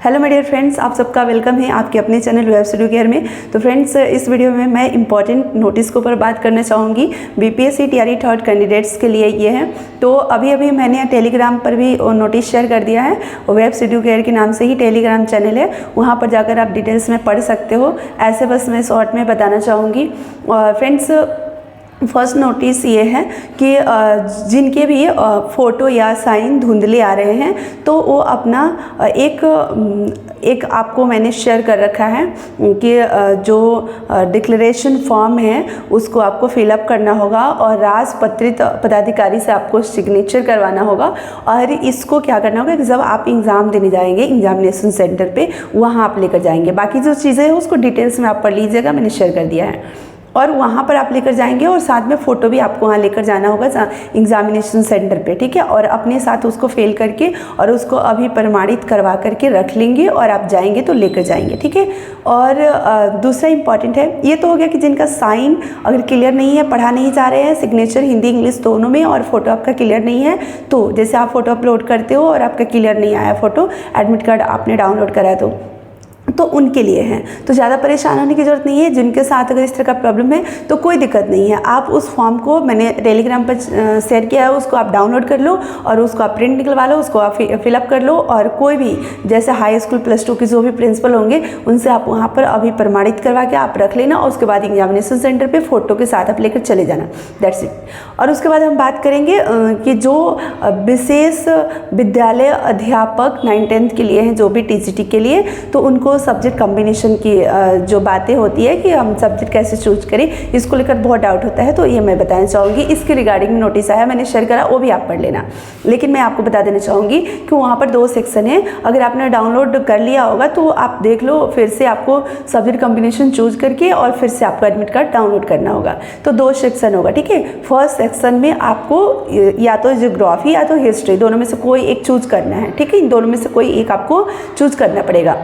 Hello my dear friends, आप सबका welcome है आपके अपने चैनल वेब स्टडी केयर में। तो फ्रेंड्स, इस वीडियो में मैं इंपॉर्टेंट नोटिस के ऊपर बात करना चाहूँगी। बीपीएससी टीआरई थर्ड कैंडिडेट्स के लिए ये है। तो अभी मैंने टेलीग्राम पर भी नोटिस शेयर कर दिया है। वेब स्टडी केयर के नाम से ही टेलीग्राम चैनल है, वहाँ पर जाकर आप डिटेल्स में पढ़ सकते हो। ऐसे बस मैं शॉर्ट में बताना चाहूँगी। फ्रेंड्स, फर्स्ट नोटिस ये है कि जिनके भी फ़ोटो या साइन धुंधले आ रहे हैं तो वो अपना एक आपको मैंने शेयर कर रखा है कि जो डिक्लेरेशन फॉर्म है उसको आपको फिलअप करना होगा और राजपत्रित पदाधिकारी से आपको सिग्नेचर करवाना होगा। और इसको क्या करना होगा कि जब आप एग्ज़ाम देने जाएंगे एग्जामिनेशन सेंटर पे, वहाँ आप लेकर जाएंगे। बाकी जो चीज़ें हैं उसको डिटेल्स में आप पढ़ लीजिएगा, मैंने शेयर कर दिया है। और वहाँ पर आप लेकर जाएंगे और साथ में फ़ोटो भी आपको वहाँ लेकर जाना होगा एग्जामिनेशन सेंटर पे, ठीक है। और अपने साथ उसको फिल करके और उसको अभी प्रमाणित करवा करके रख लेंगे और आप जाएंगे तो लेकर जाएंगे, ठीक है। और दूसरा इंपॉर्टेंट है, ये तो हो गया कि जिनका साइन अगर क्लियर नहीं है, पढ़ा नहीं जा रहे हैं, सिग्नेचर हिंदी इंग्लिश दोनों में, और फोटो आपका क्लियर नहीं है, तो जैसे आप फ़ोटो अपलोड करते हो और आपका क्लियर नहीं आया फ़ोटो, एडमिट कार्ड आपने डाउनलोड कराया तो उनके लिए है। तो ज़्यादा परेशान होने की ज़रूरत नहीं है। जिनके साथ अगर इस तरह का प्रॉब्लम है तो कोई दिक्कत नहीं है। आप उस फॉर्म को मैंने टेलीग्राम पर शेयर किया है, उसको आप डाउनलोड कर लो और उसको आप प्रिंट निकलवा लो, उसको आप फिलअप कर लो। और कोई भी जैसे हाई स्कूल प्लस 2 के जो भी प्रिंसिपल होंगे उनसे आप वहाँ पर अभी प्रमाणित करवा के आप रख लेना। और उसके बाद एग्जामिनेशन सेंटर पर फ़ोटो के साथ आप लेकर चले जाना, दैट्स इट। और उसके बाद हम बात करेंगे कि जो विशेष विद्यालय अध्यापक 9-10 के लिए हैं, जो भी टीजीटी के लिए, तो उनको सब्जेक्ट कॉम्बिनेशन की जो बातें होती है कि हम सब्जेक्ट कैसे चूज करें, इसको लेकर बहुत डाउट होता है। तो ये मैं बताना चाहूँगी। इसके रिगार्डिंग नोटिस आया, मैंने शेयर करा, वो भी आप पढ़ लेना। लेकिन मैं आपको बता देना चाहूँगी कि वहाँ पर 2 सेक्शन है। अगर आपने डाउनलोड कर लिया होगा तो आप देख लो, फिर से आपको सब्जेक्ट कॉम्बिनेशन चूज करके और फिर से आपको एडमिट कार्ड डाउनलोड करना होगा। तो 2 सेक्शन होगा, ठीक है। फर्स्ट सेक्शन में आपको या तो ज्योग्राफी या तो हिस्ट्री, दोनों में से कोई एक चूज करना है, ठीक है। इन दोनों में से कोई एक आपको चूज करना पड़ेगा।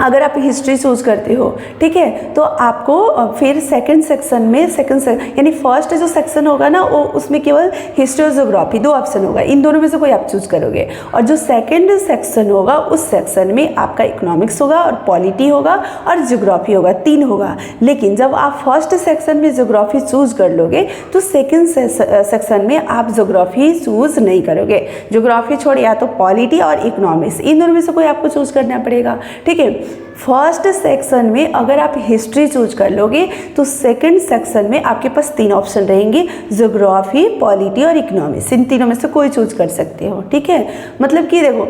अगर आप हिस्ट्री चूज करते हो, ठीक है, तो आपको फिर सेकंड सेक्शन में यानी फर्स्ट जो सेक्शन होगा ना, वो उसमें केवल हिस्ट्री और ज्योग्राफी 2 ऑप्शन होगा। इन दोनों में से कोई आप चूज करोगे। और जो सेकंड सेक्शन होगा उस सेक्शन में आपका इकोनॉमिक्स होगा और पॉलिटी होगा और ज्योग्राफी होगा, 3 होगा। लेकिन जब आप फर्स्ट सेक्शन में ज्योग्राफी चूज कर लोगे तो सेकेंड सेक्शन में आप ज्योग्राफी चूज नहीं करोगे। ज्योग्राफी छोड़ या तो पॉलिटी और इकोनॉमिक्स, इन दोनों में से कोई आपको चूज करना पड़ेगा, ठीक है। फर्स्ट सेक्शन में अगर आप हिस्ट्री चूज कर लोगे तो सेकंड सेक्शन में आपके पास 3 ऑप्शन रहेंगे, ज्योग्राफी, पॉलिटी और इकोनॉमिक्स। इन तीनों में से कोई चूज कर सकते हो, ठीक है। मतलब कि देखो,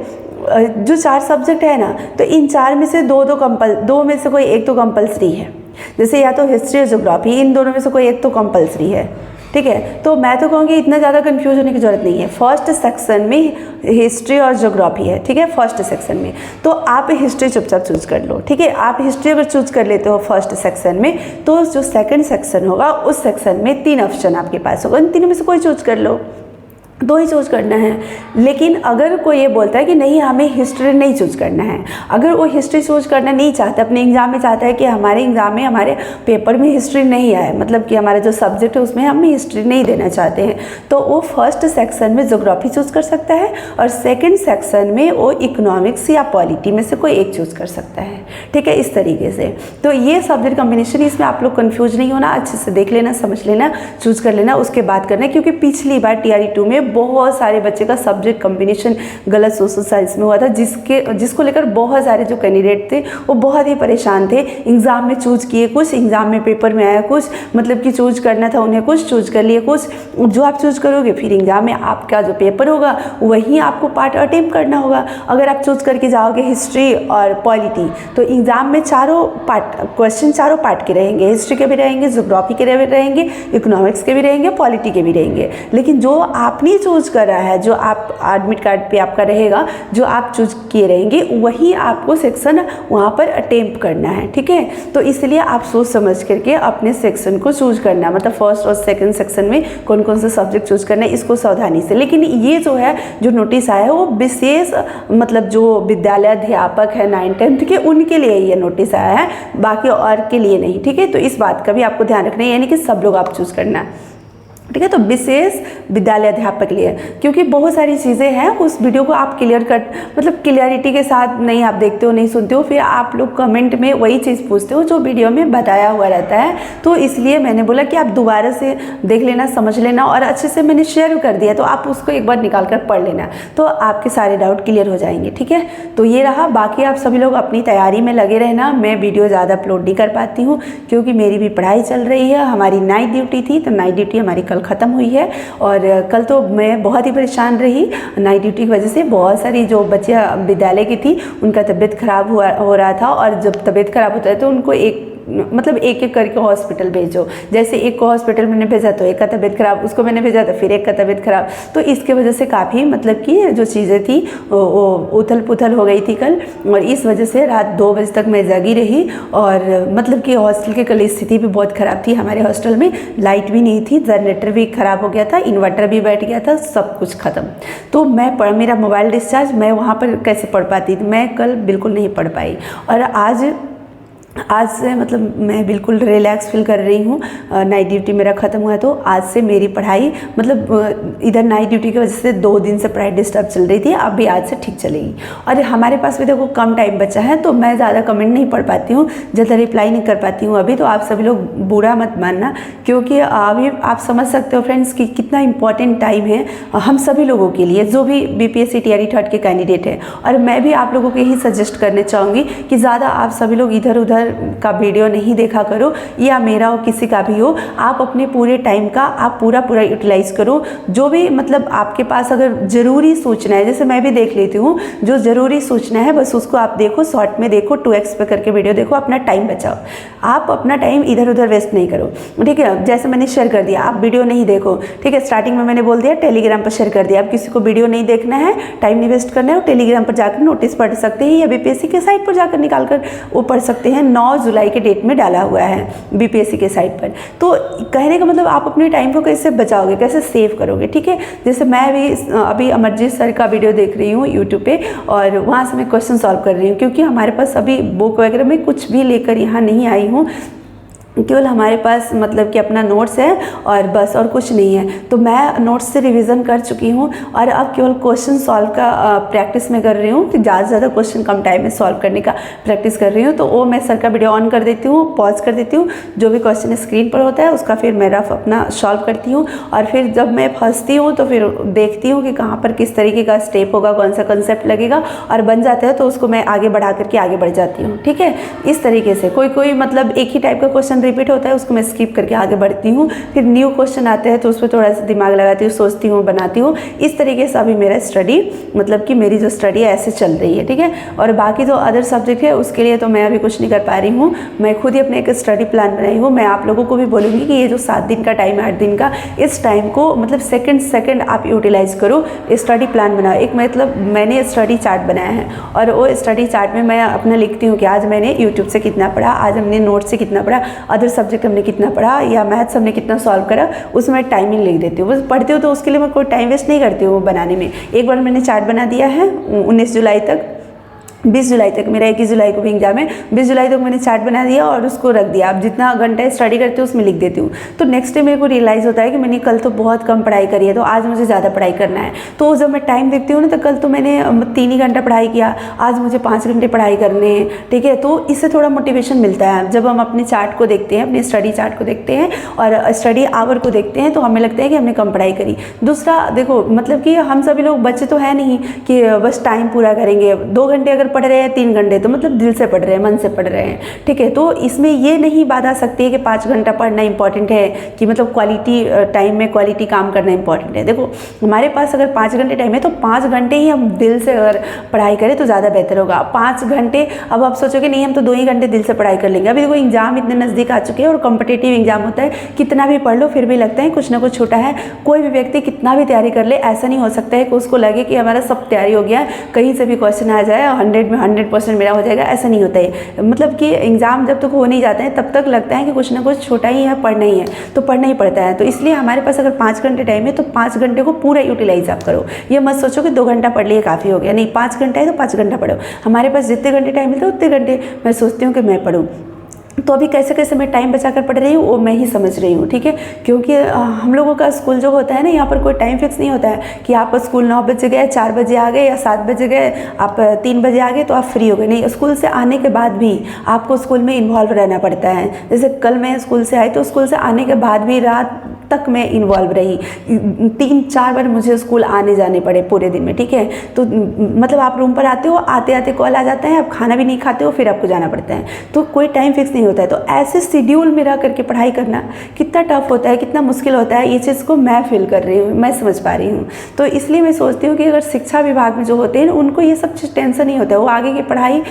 जो 4 सब्जेक्ट है ना, तो इन 4 में से 2 में से कोई एक तो कंपल्सरी है। जैसे या तो हिस्ट्री और ज्योग्राफी, इन दोनों में से कोई एक तो कंपल्सरी है, ठीक है। तो मैं तो कहूँगी इतना ज़्यादा कंफ्यूज होने की ज़रूरत नहीं है। फर्स्ट सेक्शन में हिस्ट्री और ज्योग्राफी है, ठीक है, फर्स्ट सेक्शन में। तो आप हिस्ट्री चुपचाप चूज कर लो, ठीक है। आप हिस्ट्री अगर चूज कर लेते हो फर्स्ट सेक्शन में, तो जो सेकंड सेक्शन होगा उस सेक्शन में 3 ऑप्शन आपके पास होगा। इन तीनों में से कोई चूज कर लो, 2 ही चूज करना है। लेकिन अगर कोई ये बोलता है कि नहीं, हमें हिस्ट्री नहीं चूज करना है, अगर वो हिस्ट्री चूज करना नहीं चाहता, अपने एग्जाम में चाहता है कि हमारे एग्जाम में, हमारे पेपर में हिस्ट्री नहीं आए, मतलब कि हमारा जो सब्जेक्ट है उसमें हम हिस्ट्री नहीं देना चाहते हैं, तो वो फर्स्ट सेक्शन में ज्योग्राफी चूज कर सकता है और सेकेंड सेक्शन में वो इकोनॉमिक्स या पॉलिटी में से कोई एक चूज कर सकता है, ठीक है, इस तरीके से। तो ये सब्जेक्ट कॉम्बिनेशन, इसमें आप लोग कन्फ्यूज नहीं होना, अच्छे से देख लेना, समझ लेना, चूज कर लेना, उसके बाद करना। क्योंकि पिछली बार टीआरई 2 में बहुत सारे बच्चे का सब्जेक्ट कॉम्बिनेशन गलत सोशल साइंस में हुआ था, जिसको लेकर बहुत सारे जो कैंडिडेट थे वो बहुत ही परेशान थे। एग्जाम में चूज किए कुछ, एग्जाम में पेपर में आया कुछ, मतलब कि चूज करना था उन्हें कुछ, चूज कर लिए कुछ। जो आप चूज करोगे फिर एग्जाम में आपका जो पेपर होगा वहीं आपको पार्ट अटेम्प्ट करना होगा। अगर आप चूज करके जाओगे हिस्ट्री और पॉलिटी, तो एग्जाम में क्वेश्चन चारों पार्ट के रहेंगे, हिस्ट्री के भी रहेंगे, ज्योग्राफी के भी रहेंगे, इकोनॉमिक्स के भी रहेंगे, पॉलिटी के भी रहेंगे। लेकिन जो आपने चूज करा है, जो आप एडमिट कार्ड पे आपका रहेगा, जो आप चूज किए रहेंगे, वही आपको सेक्शन वहाँ पर अटेम्प्ट करना है, ठीक है। तो इसलिए आप सोच समझ करके अपने सेक्शन को चूज करना, मतलब फर्स्ट और सेकंड सेक्शन में कौन कौन से सब्जेक्ट चूज करना है, इसको सावधानी से। लेकिन ये जो है, जो नोटिस आया है, वो विशेष मतलब जो विद्यालय अध्यापक है 9-10 के, उनके लिए ये नोटिस आया है, बाकी और के लिए नहीं, ठीक है। तो इस बात का भी आपको ध्यान रखना है, यानी कि सब लोग आप चूज करना है। ठीक है। तो विशेष विद्यालय अध्यापक के लिए, क्योंकि बहुत सारी चीज़ें हैं, उस वीडियो को आप क्लियर कट मतलब क्लियरिटी के साथ नहीं आप देखते हो, नहीं सुनते हो, फिर आप लोग कमेंट में वही चीज़ पूछते हो जो वीडियो में बताया हुआ रहता है। तो इसलिए मैंने बोला कि आप दोबारा से देख लेना, समझ लेना, और अच्छे से मैंने शेयर कर दिया तो आप उसको एक बार निकाल कर पढ़ लेना, तो आपके सारे डाउट क्लियर हो जाएंगे। ठीक है, तो ये रहा। बाकी आप सभी लोग अपनी तैयारी में लगे रहना। मैं वीडियो ज़्यादा अपलोड नहीं कर पाती हूँ क्योंकि मेरी भी पढ़ाई चल रही है। हमारी नाइट ड्यूटी थी, तो नाइट ड्यूटी हमारी कल ख़त्म हुई है, और कल तो मैं बहुत ही परेशान रही नाइट ड्यूटी की वजह से। बहुत सारी जो बच्चियाँ विद्यालय की थी उनका तबीयत खराब हो रहा था, और जब तबीयत खराब होता है तो उनको एक एक करके हॉस्पिटल भेजो। जैसे एक को हॉस्पिटल मैंने भेजा तो एक का तबीयत खराब, उसको मैंने भेजा तो फिर एक का तबीयत खराब। तो इसके वजह से काफ़ी मतलब कि जो चीज़ें थी वो उथल पुथल हो गई थी कल, और इस वजह से रात 2 बजे तक मैं जगी रही। और मतलब कि हॉस्टल की कल स्थिति भी बहुत ख़राब थी। हमारे हॉस्टल में लाइट भी नहीं थी, जनरेटर भी ख़राब हो गया था, इन्वर्टर भी बैठ गया था, सब कुछ ख़त्म। तो मेरा मोबाइल डिस्चार्ज, मैं वहाँ पर कैसे पढ़ पाती थी? मैं कल बिल्कुल नहीं पढ़ पाई। और आज से मतलब मैं बिल्कुल रिलैक्स फील कर रही हूँ। नाइट ड्यूटी मेरा ख़त्म हुआ, तो आज से मेरी पढ़ाई मतलब इधर नाइट ड्यूटी की वजह से 2 दिन से पढ़ाई डिस्टर्ब चल रही थी, अब भी आज से ठीक चलेगी। और हमारे पास भी देखो कम टाइम बचा है, तो मैं ज़्यादा कमेंट नहीं पढ़ पाती हूँ, ज़्यादा रिप्लाई नहीं कर पाती हूँ अभी। तो आप सभी लोग बुरा मत मानना, क्योंकि अभी आप समझ सकते हो फ्रेंड्स कि कितना इंपॉर्टेंट टाइम है हम सभी लोगों के लिए, जो भी BPSC TRE 3rd के कैंडिडेट हैं। और मैं भी आप लोगों को यही सजेस्ट करने चाहूँगी कि ज़्यादा आप सभी लोग इधर उधर का वीडियो नहीं देखा करो, या मेरा हो किसी का भी हो। आप अपने पूरे टाइम का आप पूरा यूटिलाइज करो। जो भी मतलब आपके पास अगर ज़रूरी सूचना है, जैसे मैं भी देख लेती हूँ, जो ज़रूरी सूचना है बस उसको आप देखो, शॉर्ट में देखो, 2x पे करके वीडियो देखो, अपना टाइम बचाओ। आप अपना टाइम इधर उधर वेस्ट नहीं करो। ठीक है, जैसे मैंने शेयर कर दिया, आप वीडियो नहीं देखो। ठीक है, स्टार्टिंग में मैंने बोल दिया टेलीग्राम पर शेयर कर दिया। आप किसी को वीडियो नहीं देखना है, टाइम नहीं वेस्ट करना है, टेलीग्राम पर जाकर नोटिस पढ़ सकते हैं, या BPSC के साइट पर जाकर निकाल कर वो पढ़ सकते हैं। 9 जुलाई के डेट में डाला हुआ है BPSC के साइट पर। तो कहने का मतलब आप अपने टाइम को कैसे बचाओगे, कैसे सेव करोगे। ठीक है, जैसे मैं भी अभी अमरजीत सर का वीडियो देख रही हूँ यूट्यूब पे, और वहाँ से मैं क्वेश्चन सॉल्व कर रही हूँ, क्योंकि हमारे पास अभी बुक वगैरह में कुछ भी लेकर यहाँ नहीं आई हूँ, केवल हमारे पास मतलब कि अपना नोट्स है और बस, और कुछ नहीं है। तो मैं नोट्स से रिवीजन कर चुकी हूँ, और अब केवल क्वेश्चन सॉल्व का प्रैक्टिस में कर रही हूँ कि ज़्यादा से ज़्यादा क्वेश्चन कम टाइम में सॉल्व करने का प्रैक्टिस कर रही हूँ। तो वो मैं सर का वीडियो ऑन कर देती हूँ, पॉज कर देती हूँ, जो भी क्वेश्चन स्क्रीन पर होता है उसका फिर मैं रफ अपना सॉल्व करती हूँ। और फिर जब मैं फंसती हूँ तो फिर देखती हूँ कि कहाँ पर किस तरीके का स्टेप होगा, कौन सा कंसेप्ट लगेगा, और बन जाता है तो उसको मैं आगे बढ़ा करके आगे बढ़ जाती हूँ। ठीक है, इस तरीके से कोई मतलब एक ही टाइप का क्वेश्चन रिपीट होता है, उसको मैं स्किप करके आगे बढ़ती हूँ। फिर न्यू क्वेश्चन आते हैं तो उस पर थोड़ा सा दिमाग लगाती हूँ, सोचती हूँ, बनाती हूँ। इस तरीके से अभी मेरा स्टडी मतलब कि मेरी जो स्टडी है ऐसे चल रही है। ठीक है, और बाकी जो अदर सब्जेक्ट है उसके लिए तो मैं अभी कुछ नहीं कर पा रही हूँ। मैं खुद ही अपने एक स्टडी प्लान बनाई हूँ। मैं आप लोगों को भी बोलूँगी कि ये जो 7 दिन का टाइम है, 8 दिन का, इस टाइम को मतलब सेकंड आप यूटिलाइज करो, स्टडी प्लान बनाओ। एक मतलब मैंने स्टडी चार्ट बनाया है, और वो स्टडी चार्ट में मैं अपना लिखती हूँ कि आज मैंने यूट्यूब से कितना पढ़ा, आज हमने नोट से कितना पढ़ा, अदर सब्जेक्ट हमने कितना पढ़ा, या मैथ्स हमने कितना सॉल्व करा, उसमें टाइमिंग लिख देती हूँ। बस पढ़ती हूँ तो उसके लिए मैं कोई टाइम वेस्ट नहीं करती हूँ बनाने में। एक बार मैंने चार्ट बना दिया है 19 जुलाई तक, 20 जुलाई तक, मेरा 21 जुलाई को भी एग्जाम है, 20 जुलाई तक मैंने चार्ट बना दिया और उसको रख दिया। अब जितना घंटा स्टडी करती हूँ उसमें लिख देती हूँ। तो नेक्स्ट डे मेरे को रियलाइज़ होता है कि मैंने कल तो बहुत कम पढ़ाई करी है, तो आज मुझे ज़्यादा पढ़ाई करना है। तो जब मैं टाइम देखती हूँ ना, तो कल तो मैंने 3 ही घंटा पढ़ाई किया, आज मुझे 5 घंटे पढ़ाई करने हैं। ठीक है, तो इससे थोड़ा मोटिवेशन मिलता है। जब हम अपने चार्ट को देखते हैं, अपने स्टडी चार्ट को देखते हैं और स्टडी आवर को देखते हैं, तो हमें लगता है कि हमने कम पढ़ाई करी। दूसरा देखो, मतलब कि हम सभी लोग बच्चे तो है नहीं कि बस टाइम पूरा करेंगे। 2 घंटे अगर पढ़ रहे हैं, 3 घंटे, तो मतलब दिल से पढ़ रहे हैं, मन से पढ़ रहे हैं। ठीक है, तो इसमें ये नहीं बात आ सकती है कि 5 घंटा पढ़ना इंपॉर्टेंट है, कि मतलब क्वालिटी टाइम में क्वालिटी काम करना इंपॉर्टेंट है। देखो, हमारे पास अगर 5 घंटे टाइम है तो 5 घंटे ही हम दिल से अगर पढ़ाई करें तो ज़्यादा बेहतर होगा। 5 घंटे, अब आप सोचोगे नहीं हम तो 2 ही घंटे दिल से पढ़ाई कर लेंगे। अभी देखो एग्जाम इतने नज़दीक आ चुके हैं और कॉम्पिटिटिव एग्जाम होता है, कितना भी पढ़ लो फिर भी लगता है कुछ ना कुछ छूटा है। कोई भी व्यक्ति कितना भी तैयारी कर ले, ऐसा नहीं हो सकता है कि उसको लगे कि हमारा सब तैयारी हो गया है, कहीं से भी क्वेश्चन आ जाए 100 में 100% मेरा हो जाएगा, ऐसा नहीं होता है। मतलब कि एग्ज़ाम जब तक हो नहीं जाते हैं तब तक लगता है कि कुछ ना कुछ छोटा ही है, पढ़ना ही है, तो पढ़ना ही पड़ता है। तो इसलिए हमारे पास अगर 5 घंटे टाइम है तो 5 घंटे को पूरा यूटिलाइज आप करो। ये मत सोचो कि 2 घंटा पढ़ लिए काफ़ी हो गया, नहीं, 5 घंटा है तो 5 घंटा पढ़ो। हमारे पास जितने घंटे टाइम मिलता है उतने घंटे मैं सोचती हूँ कि मैं पढ़ूँ। तो अभी कैसे कैसे मैं टाइम बचा कर पढ़ रही हूँ वो मैं ही समझ रही हूँ, ठीक है। क्योंकि हम लोगों का स्कूल जो होता है ना, यहाँ पर कोई टाइम फिक्स नहीं होता है कि आप स्कूल 9 बजे गए, 4 बजे आ गए या 7 बजे गए, आप 3 बजे आ गए तो आप फ्री हो गए। नहीं, स्कूल से आने के बाद भी आपको स्कूल में इन्वॉल्व रहना पड़ता है। जैसे कल मैं स्कूल से आई तो स्कूल से आने के बाद भी रात तक मैं इन्वॉल्व रही, 3-4 बार मुझे स्कूल आने जाने पड़े पूरे दिन में, ठीक है। तो मतलब आप रूम पर आते हो, आते आते कॉल आ जाता है, आप खाना भी नहीं खाते हो, फिर आपको जाना पड़ता है, तो कोई टाइम फिक्स नहीं होता है। तो ऐसे शेड्यूल में रह करके पढ़ाई करना कितना टफ होता है, कितना मुश्किल होता है, ये चीज़ को मैं फील कर रही हूँ, मैं समझ पा रही हूँ। तो इसलिए मैं सोचती हूँ कि अगर शिक्षा विभाग में जो होते हैं उनको ये सब चीज़ टेंशन नहीं होता है, वो आगे की पढ़ाई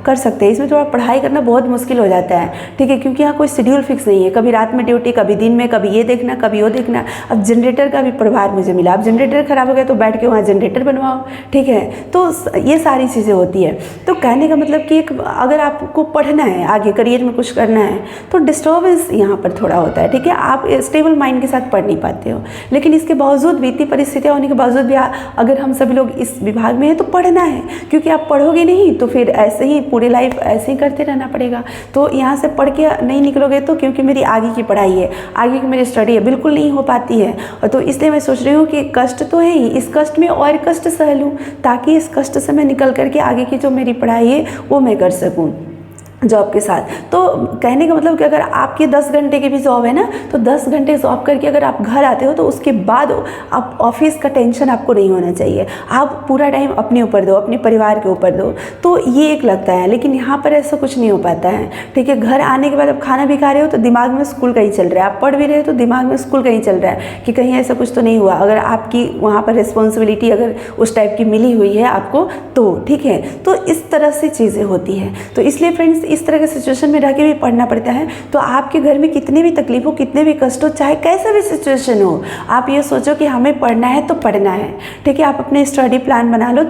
कर सकते हैं। इसमें थोड़ा पढ़ाई करना बहुत मुश्किल हो जाता है, ठीक है, क्योंकि यहाँ कोई शेड्यूल फिक्स नहीं है, कभी रात में ड्यूटी, कभी दिन में, कभी ये देखना, कभी वो देखना। अब जनरेटर का भी प्रभार मुझे मिला, अब जनरेटर खराब हो गया तो बैठ के वहाँ जनरेटर बनवाओ, ठीक है। तो ये सारी चीज़ें होती है। तो कहने का मतलब कि अगर आपको पढ़ना है, आगे करियर में कुछ करना है, तो डिस्टर्बेंस यहाँ पर थोड़ा होता है, ठीक है। आप स्टेबल माइंड के साथ पढ़ नहीं पाते हो, लेकिन इसके बावजूद वित्तीय परिस्थितियाँ होने के बावजूद भी अगर हम सभी लोग इस विभाग में हैं तो पढ़ना है, क्योंकि आप पढ़ोगे नहीं तो फिर ऐसे ही पूरी लाइफ ऐसे ही करते रहना पड़ेगा। तो यहाँ से पढ़ के नहीं निकलोगे तो, क्योंकि मेरी आगे की पढ़ाई है, आगे की मेरी स्टडी है, बिल्कुल नहीं हो पाती है। और तो इसलिए मैं सोच रही हूँ कि कष्ट तो है ही, इस कष्ट में और कष्ट सह लूँ, ताकि इस कष्ट से मैं निकल करके आगे की जो मेरी पढ़ाई है वो मैं कर सकूँ जॉब के साथ। तो कहने का मतलब कि अगर आपकी 10 घंटे की भी जॉब है ना, तो 10 घंटे जॉब करके अगर आप घर आते हो तो उसके बाद आप ऑफिस का टेंशन आपको नहीं होना चाहिए, आप पूरा टाइम अपने ऊपर दो, अपने परिवार के ऊपर दो। तो ये एक लगता है, लेकिन यहाँ पर ऐसा कुछ नहीं हो पाता है, ठीक है। घर आने के बाद आप खाना भी खा रहे हो तो दिमाग में स्कूल का ही चल रहा है, आप पढ़ भी रहे हो तो दिमाग में स्कूल का ही चल रहा है कि कहीं ऐसा कुछ तो नहीं हुआ। अगर आपकी वहाँ पर रिस्पॉन्सिबिलिटी अगर उस टाइप की मिली हुई है आपको तो, ठीक है। तो इस तरह से चीज़ें होती हैं। तो इसलिए फ्रेंड्स, इस तरह के सिचुएशन में रह के भी पढ़ना पड़ता है। तो आपके घर में कितने भी तकलीफ हो, कितने भी कष्ट हो, चाहे कैसा भी सिचुएशन हो, आप ये सोचो कि हमें पढ़ना है तो पढ़ना है, ठीक है। आप अपने स्टडी प्लान बना लो,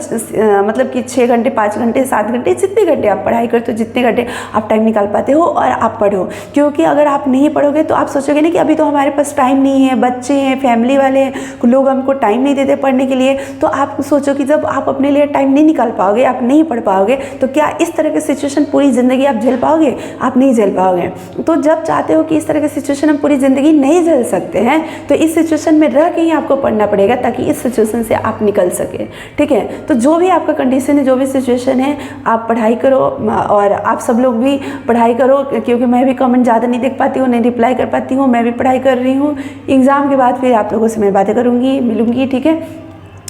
मतलब कि 6 घंटे, 5 घंटे, 7 घंटे, जितने घंटे आप पढ़ाई करते हो, जितने घंटे आप टाइम निकाल पाते हो, और आप पढ़ो। क्योंकि अगर आप नहीं पढ़ोगे तो आप सोचोगे ना कि अभी तो हमारे पास टाइम नहीं है, बच्चे हैं, फैमिली वाले हैं, लोग हमको टाइम नहीं देते पढ़ने के लिए। तो आप सोचो कि जब आप अपने लिए टाइम नहीं निकाल पाओगे, आप नहीं पढ़ पाओगे, तो क्या इस तरह की सिचुएशन पूरी ज़िंदगी आप झेल पाओगे? आप नहीं झेल पाओगे। तो जब चाहते हो कि इस तरह की सिचुएशन हम पूरी ज़िंदगी नहीं झेल सकते हैं, तो इस सिचुएशन में रह के ही आपको पढ़ना पड़ेगा, ताकि इस सिचुएशन से आप निकल सके, ठीक है। तो जो भी आपका कंडीशन है, जो भी सिचुएशन है, आप पढ़ाई करो, और आप सब लोग भी पढ़ाई करो, क्योंकि मैं भी कमेंट ज़्यादा नहीं देख पाती हूँ, नहीं रिप्लाई कर पाती हूँ, मैं भी पढ़ाई कर रही हूँ। एग्ज़ाम के बाद फिर आप लोगों से मैं बातें करूँगी, मिलूँगी, ठीक है।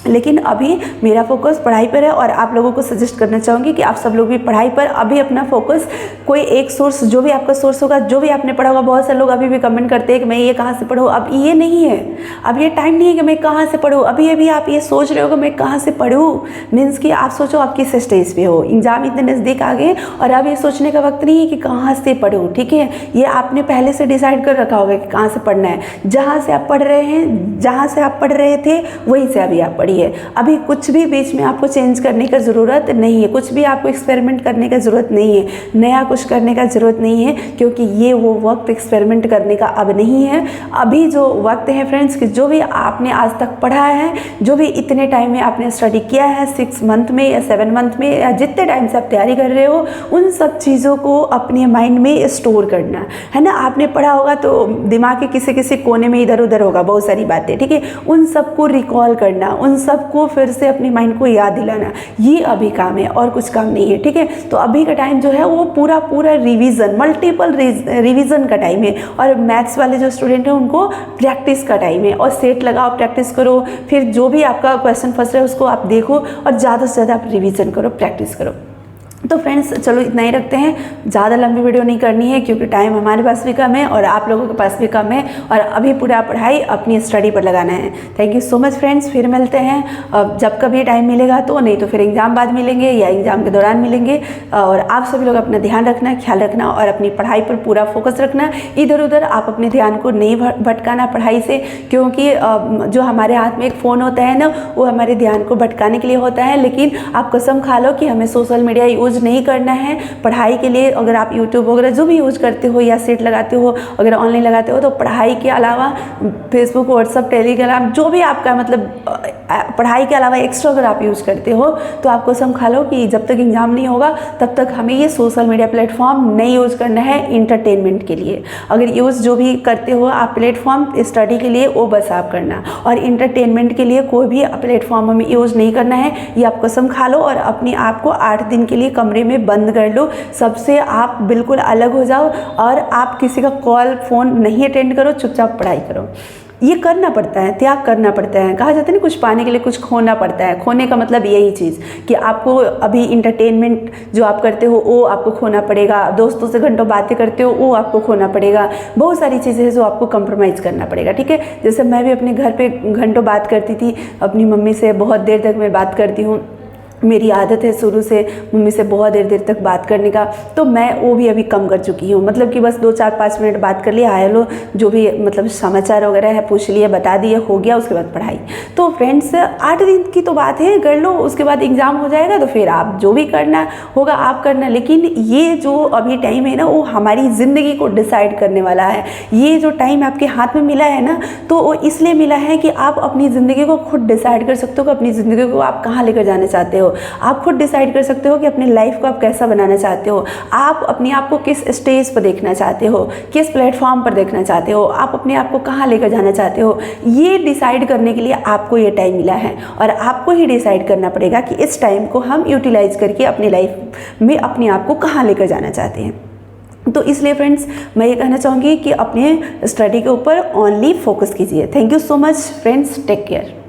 लेकिन अभी मेरा फोकस पढ़ाई पर है, और आप लोगों को सजेस्ट करना चाहूँगी कि आप सब लोग भी पढ़ाई पर अभी अपना फोकस, कोई एक सोर्स, जो भी आपका सोर्स होगा, जो भी आपने पढ़ा होगा। बहुत सारे लोग अभी भी कमेंट करते हैं कि मैं ये कहाँ से पढ़ूँ। अब ये नहीं है, अब ये टाइम नहीं है कि मैं कहाँ से पढ़ूँ। अभी अभी आप ये सोच रहे हो कि मैं कहाँ से पढ़ूँ, मीन्स कि आप सोचो आप किस स्टेज पे हो, एग्जाम इतने नज़दीक आ गए और अब ये सोचने का वक्त नहीं है कि कहाँ से पढ़ूँ, ठीक है। ये आपने पहले से डिसाइड कर रखा होगा कि कहाँ से पढ़ना है। जहाँ से आप पढ़ रहे हैं, जहाँ से आप पढ़ रहे थे, वहीं से अभी आप पढ़िए। अभी कुछ भी बीच में आपको चेंज करने का ज़रूरत नहीं है, कुछ भी आपको एक्सपेरिमेंट करने का ज़रूरत नहीं है, नया कुछ करने का ज़रूरत नहीं है, क्योंकि ये वो वक्त एक्सपेरिमेंट करने का अब नहीं है। अभी जो वक्त है फ्रेंड्स, कि जो भी आपने आज तक पढ़ा है, जो भी इतने टाइम में आपने स्टडी किया है, 6 मंथ में या 7 मंथ में, या जितने टाइम से आप तैयारी कर रहे हो, उन सब चीज़ों को अपने माइंड में स्टोर करना है ना। आपने पढ़ा होगा तो दिमाग के किसी किसी कोने में इधर उधर होगा बहुत सारी बातें, ठीक है। उन सबको रिकॉल करना, उन सबको फिर से अपनी माइंड को याद दिलाना, ये अभी काम है, और कुछ काम नहीं है, ठीक है। तो अभी का टाइम जो है वो पूरा रिवीजन, मल्टीपल रिवीजन का टाइम है। और मैथ्स वाले जो स्टूडेंट हैं उनको प्रैक्टिस का टाइम है, और सेट लगाओ, प्रैक्टिस करो। फिर जो भी आपका क्वेश्चन फंस रहा है उसको आप देखो, और ज़्यादा से ज़्यादा आप रिवीजन करो, प्रैक्टिस करो। तो फ्रेंड्स, चलो इतना ही रखते हैं, ज़्यादा लंबी वीडियो नहीं करनी है, क्योंकि टाइम हमारे पास भी कम है और आप लोगों के पास भी कम है, और अभी पूरा पढ़ाई अपनी स्टडी पर लगाना है। Thank you so much friends, फिर मिलते हैं जब कभी टाइम मिलेगा, तो नहीं तो फिर एग्ज़ाम बाद मिलेंगे या एग्ज़ाम के दौरान मिलेंगे। और आप सभी लोग अपना ध्यान रखना, ख्याल रखना, और अपनी पढ़ाई पर पूरा फोकस रखना। इधर उधर आप अपने ध्यान को नहीं भटकाना पढ़ाई से, क्योंकि जो हमारे हाथ में एक फ़ोन होता है ना, वो हमारे ध्यान को भटकाने के लिए होता है। लेकिन आप कसम खा लो कि हमें सोशल मीडिया यूज यूज़ नहीं करना है। पढ़ाई के लिए अगर आप यूट्यूब वगैरह जो भी यूज़ करते हो या सेट लगाते हो, अगर ऑनलाइन लगाते हो, तो पढ़ाई के अलावा फेसबुक, व्हाट्सअप, टेलीग्राम जो भी आपका मतलब पढ़ाई के अलावा एक्स्ट्रा अगर आप यूज़ करते हो तो आप कसम खा लो कि जब तक एग्ज़ाम नहीं होगा तब तक हमें ये सोशल मीडिया प्लेटफॉर्म नहीं यूज़ करना है इंटरटेनमेंट के लिए। अगर यूज़ जो भी करते हो आप प्लेटफॉर्म स्टडी के लिए, वो बस आप करना, और इंटरटेनमेंट के लिए कोई भी प्लेटफॉर्म हमें यूज़ नहीं करना है। ये आप कसम खा लो और अपने आप को 8 दिन के लिए कमरे में बंद कर लो, सबसे आप बिल्कुल अलग हो जाओ और आप किसी का कॉल फ़ोन नहीं अटेंड करो, चुपचाप पढ़ाई करो। ये करना पड़ता है, त्याग करना पड़ता है। कहा जाता है ना कुछ पाने के लिए कुछ खोना पड़ता है। खोने का मतलब यही चीज़ कि आपको अभी इंटरटेनमेंट जो आप करते हो वो आपको खोना पड़ेगा, दोस्तों से घंटों बातें करते हो वो आपको खोना पड़ेगा, बहुत सारी चीज़ें हैं जो आपको कंप्रोमाइज़ करना पड़ेगा, ठीक है। जैसे मैं भी अपने घर पे घंटों बात करती थी अपनी मम्मी से, बहुत देर तक मैं बात करती हूँ, मेरी आदत है शुरू से मम्मी से बहुत देर तक बात करने का, तो मैं वो भी अभी कम कर चुकी हूँ। मतलब कि बस 2-4-5 मिनट बात कर लिया, हाय हेलो जो भी मतलब समाचार वगैरह है पूछ लिए, बता दिए, हो गया, उसके बाद पढ़ाई। तो फ्रेंड्स 8 दिन की तो बात है, कर लो, उसके बाद एग्ज़ाम हो जाएगा तो फिर आप जो भी करना होगा आप करना। लेकिन ये जो अभी टाइम है ना वो हमारी ज़िंदगी को डिसाइड करने वाला है। ये जो टाइम आपके हाथ में मिला है ना, तो वो इसलिए मिला है कि आप अपनी ज़िंदगी को खुद डिसाइड कर सकते हो कि अपनी ज़िंदगी को आप कहाँ लेकर जाना चाहते हो। आप खुद डिसाइड कर सकते हो कि अपनी लाइफ को आप कैसा बनाना चाहते हो, आप अपने आप को किस स्टेज पर देखना चाहते हो, किस प्लेटफॉर्म पर देखना चाहते हो, आप अपने आप को कहाँ लेकर जाना चाहते हो। ये डिसाइड करने के लिए आपको ये टाइम मिला है और आपको ही डिसाइड करना पड़ेगा कि इस टाइम को हम यूटिलाइज करके अपनी लाइफ में अपने आप को कहाँ लेकर जाना चाहते हैं। तो इसलिए फ्रेंड्स मैं ये कहना चाहूँगी कि अपने स्टडी के ऊपर ओनली फोकस कीजिए। Thank you so much friends, take care.